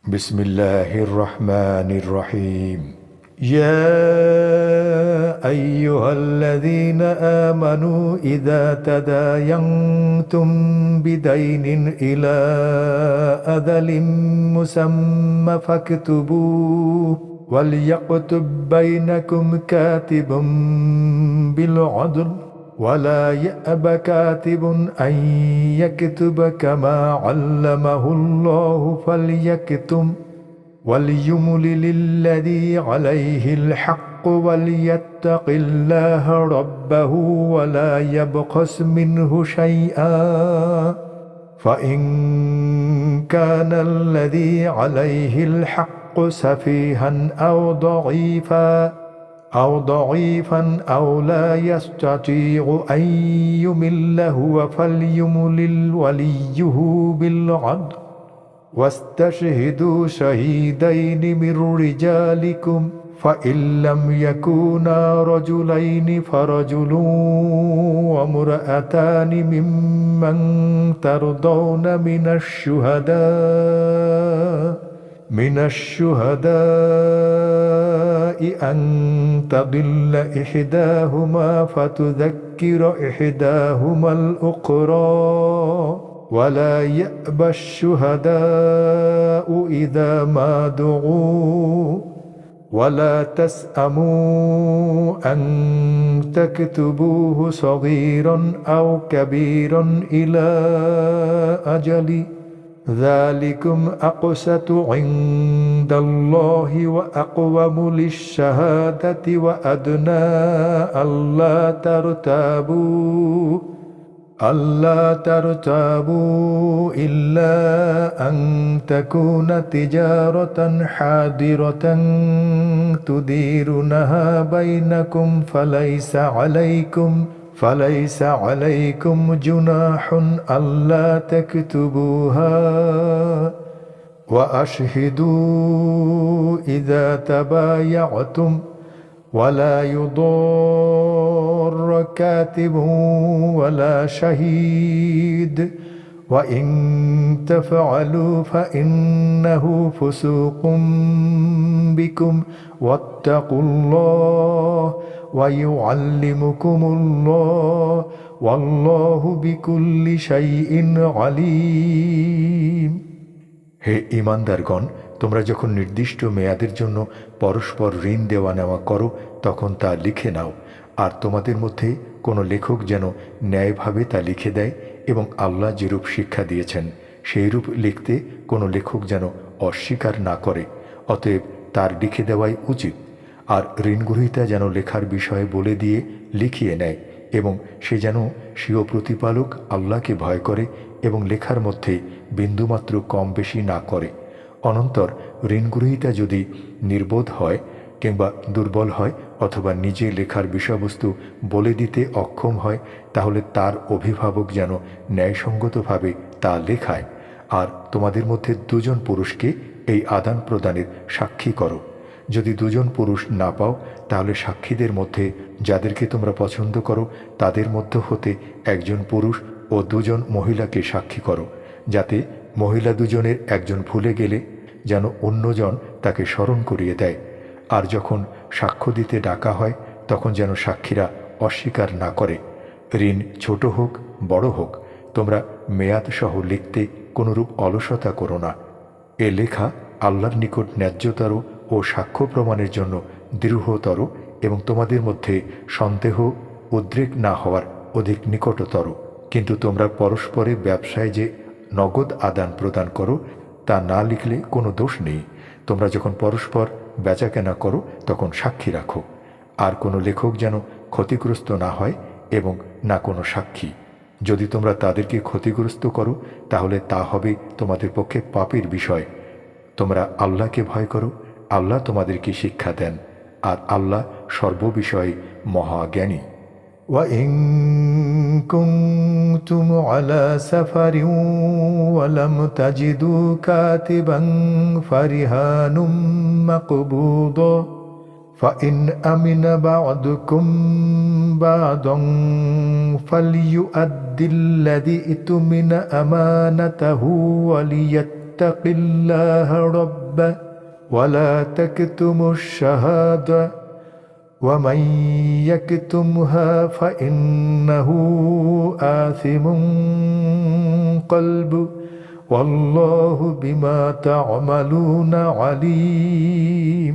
بسم الله الرحمن الرحيم. يا أيها الذين آمنوا إذا تداينتم بدين إلى أجل مسمى فاكتبوه وليكتب بينكم كاتب بالعدل ولا يأب كاتب أن يكتب كما علمه الله فليكتم وليملل الذي عليه الحق وليتق الله ربه ولا يبخس منه شيئا فإن كان الذي عليه الحق سفيها أو ضعيفا أو لا يستطيع أن يمل هو فليملل وليه بالعدل واستشهدوا شهيدين من رجالكم فإن لم يكونا رجلين فرجل وامرأتان ممن ترضون من الشهداء أن تضل إحداهما فتذكر إحداهما الأخرى ولا يأبى الشهداء إذا ما دعوا ولا تسأموا أن تكتبوه صغيرا أو كبيرا إلى أجل ذلكم أقسط عند الله وأقوم للشهادة وأدنى ألا ترتابوا إلا أن تكون تجارة حاضرة تديرونها بينكم فليس عليكم جناح ألا تكتبوها وأشهدوا إذا تبايعتم ولا يضار كاتب ولا شهيد وإن تفعلوا فإنه فسوق بكم واتقوا الله ويعلمكم الله والله بكل شيء عليم. হে ঈমানদারগণ, তোমরা যখন নির্দিষ্ট মেয়াদের জন্য পরস্পর ঋণ দেওয়া নেওয়া করো তখন তা লিখে নাও, আর তোমাদের মধ্যে কোনো লেখক যেন ন্যায়ভাবে তা লিখে দেয় এবং আল্লাহ যেরূপ শিক্ষা দিয়েছেন সেইরূপ লিখতে কোনো লেখক যেন অস্বীকার না করে। অতএব তার লিখে দেওয়াই উচিত। আর ঋণগ্রহীতা যেন লেখার বিষয়ে বলে দিয়ে লিখিয়ে নেয় এবং সে যেন স্বীয় প্রতিপালক আল্লাহকে ভয় করে এবং লেখার মধ্যে বিন্দুমাত্র কম বেশি না করে। অনন্তর ঋণগ্রহীতা যদি নির্বোধ হয় কিংবা দুর্বল হয় অথবা নিজে লেখার বিষয়বস্তু বলে দিতে অক্ষম হয় তাহলে তার অভিভাবক যেন ন্যায়সঙ্গতভাবে তা লেখায়। আর তোমাদের মধ্যে দুজন পুরুষকে এই আদান প্রদানের সাক্ষী করো। যদি দুজন পুরুষ না পাও তাহলে সাক্ষীদের মধ্যে যাদেরকে তোমরা পছন্দ করো তাদের মধ্য হতে একজন পুরুষ ও দুজন মহিলাকে সাক্ষী করো, যাতে মহিলা দুজনের একজন ভুলে গেলে যেন অন্যজন তাকে স্মরণ করিয়ে দেয়। আর যখন সাক্ষ্য দিতে ডাকা হয় তখন যেন সাক্ষীরা অস্বীকার না করে। ঋণ ছোট হোক বড় হোক, তোমরা মেয়াদ সহ লিখতে কোনরূপ অলসতা করো না। এ লেখা আল্লাহর নিকট ন্যায্যতর ও সাক্ষ্য প্রমাণের জন্য দৃঢ়তর এবং তোমাদের মধ্যে সন্দেহ উদ্রেক না হওয়ার অধিক নিকটতর। কিন্তু তোমরা পরস্পরে ব্যবসায় যে নগদ আদান প্রদান করো তা না লিখলে কোনো দোষ নেই। তোমরা যখন পরস্পর বেচাকেনা করো তখন সাক্ষী রাখো। আর কোনো লেখক যেন ক্ষতিগ্রস্ত না হয় এবং না কোনো সাক্ষী। যদি তোমরা তাদেরকে ক্ষতিগ্রস্ত করো তাহলে তা হবে তোমাদের পক্ষে পাপের বিষয়। তোমরা আল্লাহকে ভয় করো, আল্লাহ তোমাদেরকে শিক্ষা দেন, আর আল্লাহ সর্ববিষয়ে মহাজ্ঞানী। وإن كنتم على سفر ولم تجدوا كاتبا فرهان مقبوضا فإن أمن بعضكم بعضا فليؤد الذي اؤتمن أمانته فليتق الله ربه ولا تكتموا الشهادة ومن يكتمها فإنه آثم قلبه والله بما تعملون عليم।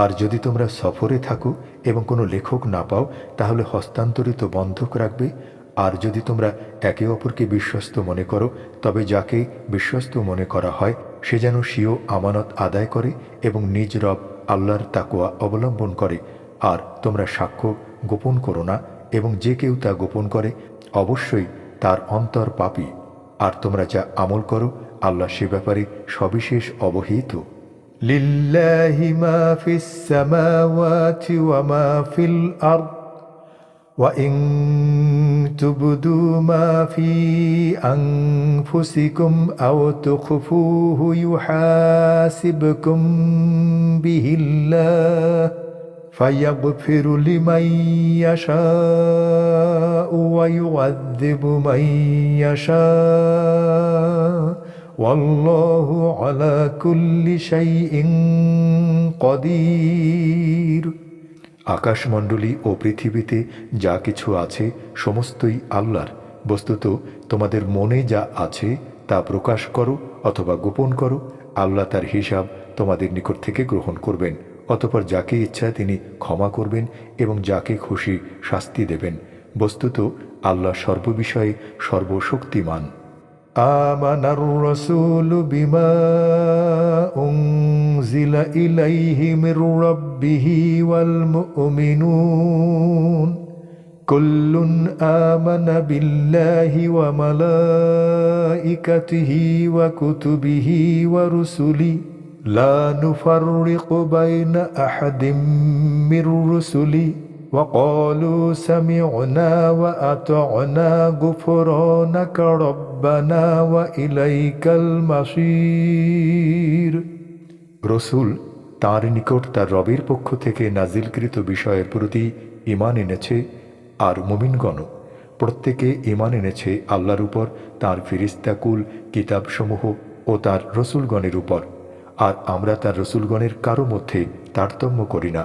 আর যদি তোমরা সফরে থাকো এবং কোনো লেখক না পাও তাহলে হস্তান্তরিত বন্ধক রাখবে। আর যদি তোমরা একে অপরকে বিশ্বস্ত মনে করো তবে যাকে বিশ্বস্ত মনে করা হয় সে যেন স্বীয় আমানত আদায় করে এবং নিজ রব আল্লাহর তাকওয়া অবলম্বন করে। আর তোমরা সাক্ষ্য গোপন করো না এবং যে কেউ তা গোপন করে অবশ্যই তার অন্তর পাপী। আর তোমরা যা আমল করো আল্লাহ সে ব্যাপারে সবিশেষ অবহিত। লিল্লাহি মা ফিস সামাওয়াতি ওয়া মা ফিল আরদ ওয়া ইন তুবদু মা ফি আনফুসিকুম আও তুখফুহু ইউহাসিবকুম বিহিল্লাহ فيغفر لمن يشاء ويعذب من يشاء والله على كل شيء قدير। আকাশমণ্ডলী ও পৃথিবীতে যা কিছু আছে সমস্তই আল্লাহর। বস্তুত তোমাদের মনে যা আছে তা প্রকাশ করো অথবা গোপন করো, আল্লাহ তার হিসাব তোমাদের নিকট থেকে গ্রহণ করবেন। অতঃপর যাকে ইচ্ছা তিনি ক্ষমা করবেন এবং যাকে খুশি শাস্তি দেবেন। বস্তুত আল্লাহ সর্ববিষয়ে সর্বশক্তিমান। আমানার রাসূলু বিমা উনজিলা ইলাইহি মির রাব্বিহি ওয়াল মুমিনুন কুল্লুন আমানা বিল্লাহি ওয়া মালাইকাতিহি ওয়া কুতুবিহি ওয়া রুসুলিহি لا نفرق بين أحد من رسله وقالوا سمعنا وأطعنا غفرانك ربنا وإليك المصير। রসূল তাঁর নিকট তার রবের পক্ষ থেকে নাজিলকৃত বিষয়ের প্রতি ঈমান এনেছে, আর মুমিনগণ প্রত্যেকে ঈমান এনেছে আল্লাহর উপর, তাঁর ফেরেশতাকুল, কিতাবসমূহ ও তার রসূলগণের উপর। আর আমরা তার রসূলগণের কারো মধ্যে তারতম্য করি না।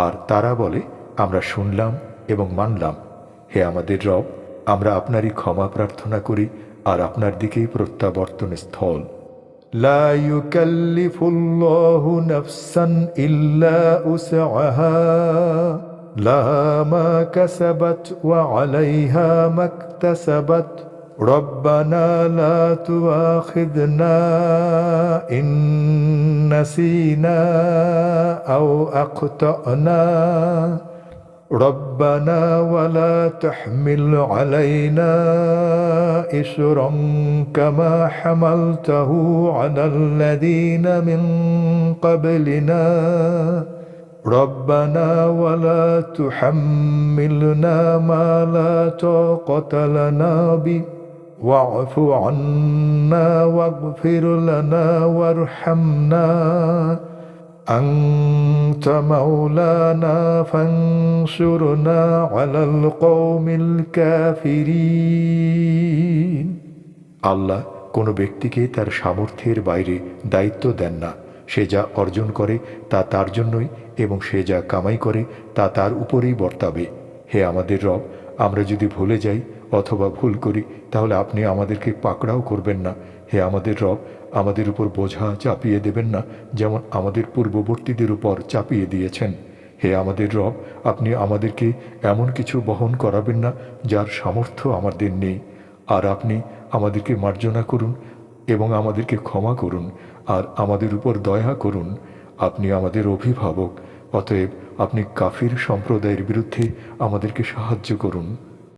আর তারা বলে, আমরা শুনলাম এবং মানলাম। হে আমাদের রব, আমরা আপনারই ক্ষমা প্রার্থনা করি আর আপনার দিকেই প্রত্যাবর্তন স্থল। লা ইউকাল্লিফুল্লাহু নাফসান ইল্লা উসআহা লাহা মা কাসাবাত ওয়া আলাইহা মাকতাসাবাত ربنا لا تؤاخذنا إن نسينا أو أخطأنا ربنا ولا تحمل علينا إصرا كما حملته على الذين من قبلنا ربنا ولا تحملنا ما لا طاقة لنا به واعف عنا واغفر لنا وارحمنا أنت مولانا فانصرنا على القوم الكافرين। আল্লাহ কোনো ব্যক্তিকে তার সামর্থ্যের বাইরে দায়িত্ব দেন না। সে যা অর্জন করে তা তার জন্যই এবং সে যা কামাই করে তা তার উপরেই বর্তাবে। হে আমাদের রব, আমরা যদি ভুলে যাই অথবা ভুল করি তাহলে আপনি আমাদেরকে পাকড়াও করবেন না। হে আমাদের রব, আমাদের উপর বোঝা চাপিয়ে দেবেন না যেমন আমাদের পূর্ববর্তীদের উপর চাপিয়ে দিয়েছেন। হে আমাদের রব, আপনি আমাদেরকে এমন কিছু বহন করাবেন না যার সামর্থ্য আমাদের নেই। আর আপনি আমাদেরকে মার্জনা করুন এবং আমাদেরকে ক্ষমা করুন আর আমাদের উপর দয়া করুন। আপনি আমাদের অভিভাবক, অতএব আপনি কাফির সম্প্রদায়ের বিরুদ্ধে আমাদেরকে সাহায্য করুন।